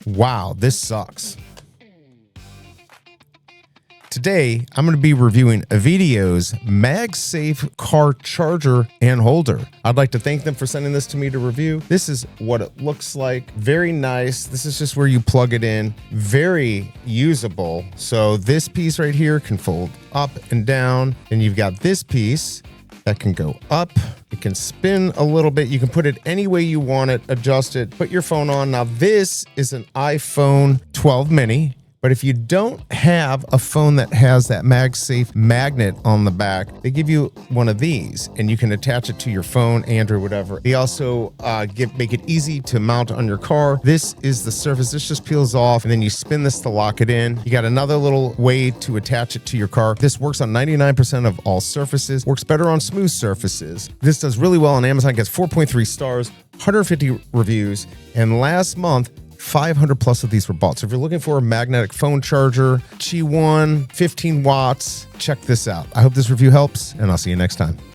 Wow, this sucks. Today, I'm going to be reviewing Avedio's MagSafe car charger and holder. I'd like to thank them for sending this to me to review. This is what it looks like. Very nice. This is just where you plug it in. Very usable. So this piece right here can fold up and down. And you've got this piece that can go up. It can spin a little bit. You can put it any way you want it, adjust it, put your phone on. Now this is an iPhone 12 mini. But if you don't have a phone that has that MagSafe magnet on the back, they give you one of these and you can attach it to your phone, Android, whatever. They also make it easy to mount on your car. This is the surface. This just peels off and then you spin this to lock it in. You got another little way to attach it to your car. This works on 99% of all surfaces, works better on smooth surfaces. This does really well on Amazon, gets 4.3 stars, 150 reviews, and last month, 500 plus of these were bought. So if you're looking for a magnetic phone charger, Qi 1, 15 watts, check this out. I hope this review helps, and I'll see you next time.